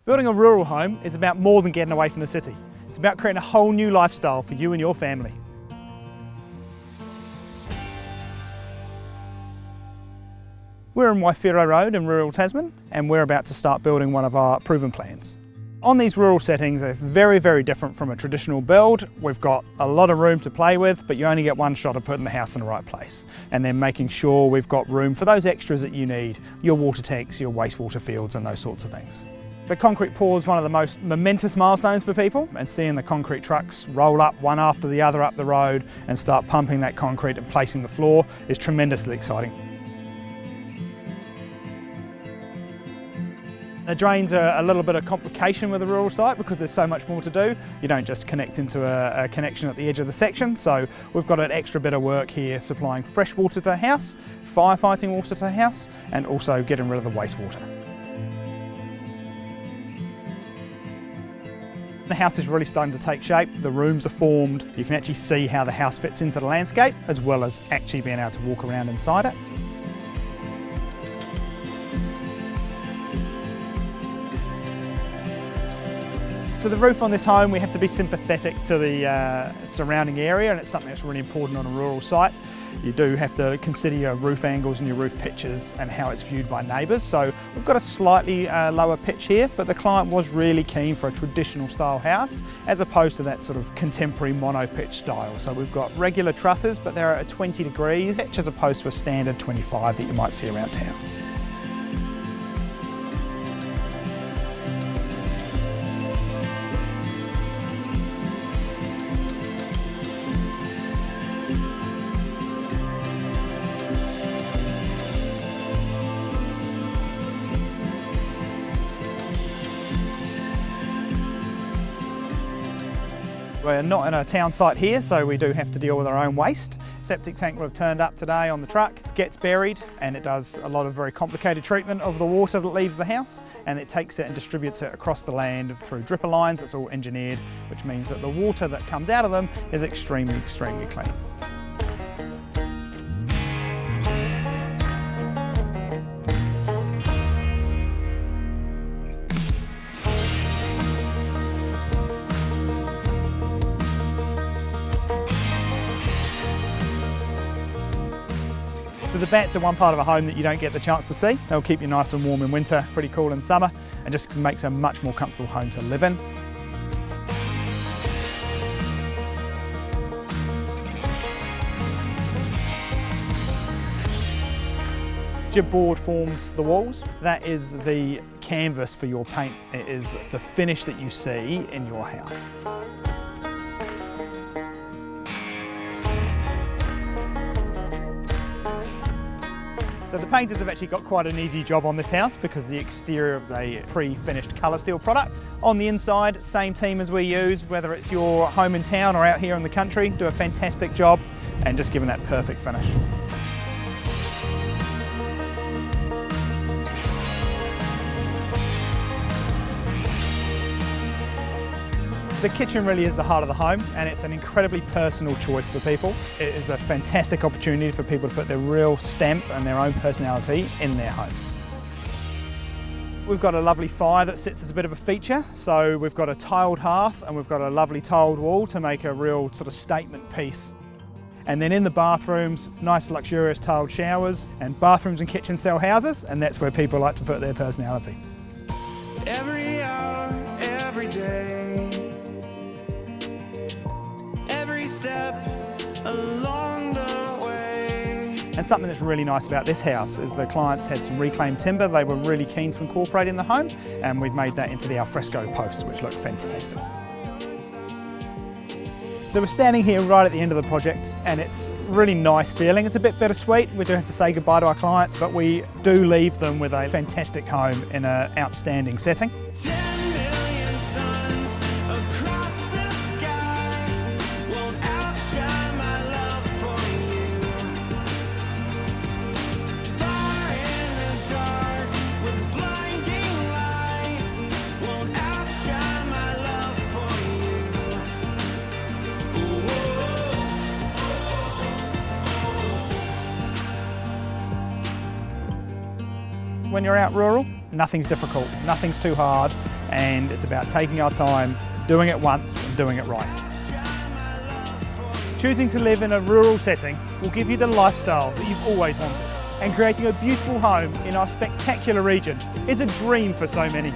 Building a rural home is about more than getting away from the city. It's about creating a whole new lifestyle for you and your family. We're in Waifiro Road in rural Tasman, and we're about to start building one of our proven plans. On these rural settings, they're very, very different from a traditional build. We've got a lot of room to play with, but you only get one shot of putting the house in the right place. And then making sure we've got room for those extras that you need, your water tanks, your wastewater fields and those sorts of things. The concrete pour is one of the most momentous milestones for people, and seeing the concrete trucks roll up one after the other up the road and start pumping that concrete and placing the floor is tremendously exciting. The drains are a little bit of complication with a rural site because there's so much more to do. You don't just connect into a connection at the edge of the section, so we've got an extra bit of work here supplying fresh water to the house, firefighting water to the house, and also getting rid of the wastewater. The house is really starting to take shape, the rooms are formed, you can actually see how the house fits into the landscape as well as actually being able to walk around inside it. For the roof on this home, we have to be sympathetic to the surrounding area, and it's something that's really important on a rural site. You do have to consider your roof angles and your roof pitches and how it's viewed by neighbours. So we've got a slightly lower pitch here, but the client was really keen for a traditional style house as opposed to that sort of contemporary mono pitch style. So we've got regular trusses, but they're at 20 degrees pitch as opposed to a standard 25 that you might see around town. We're not in a town site here, so we do have to deal with our own waste. Septic tank would have turned up today on the truck, gets buried, and it does a lot of very complicated treatment of the water that leaves the house, and it takes it and distributes it across the land through dripper lines. It's all engineered, which means that the water that comes out of them is extremely, extremely clean. So the bats are one part of a home that you don't get the chance to see. They'll keep you nice and warm in winter, pretty cool in summer, and just makes a much more comfortable home to live in. Jib board forms the walls. That is the canvas for your paint. It is the finish that you see in your house. So the painters have actually got quite an easy job on this house because the exterior is a pre-finished colour steel product. On the inside, same team as we use, whether it's your home in town or out here in the country, do a fantastic job and just giving that perfect finish. The kitchen really is the heart of the home, and it's an incredibly personal choice for people. It is a fantastic opportunity for people to put their real stamp and their own personality in their home. We've got a lovely fire that sits as a bit of a feature. So we've got a tiled hearth and we've got a lovely tiled wall to make a real sort of statement piece. And then in the bathrooms, nice luxurious tiled showers, and bathrooms and kitchen cell houses, and that's where people like to put their personality. Every hour, every day, step along the way. And something that's really nice about this house is the clients had some reclaimed timber they were really keen to incorporate in the home, and we've made that into the alfresco posts, which look fantastic. So we're standing here right at the end of the project, and it's a really nice feeling. It's a bit bittersweet. We do have to say goodbye to our clients, but we do leave them with a fantastic home in an outstanding setting. 10 million suns across the sky won't outshine my love for you. Far in the dark with blinding light won't outshine my love for you. When you're out rural, nothing's difficult, nothing's too hard. and it's about taking our time, doing it once and doing it right. Choosing to live in a rural setting will give you the lifestyle that you've always wanted, and creating a beautiful home in our spectacular region is a dream for so many.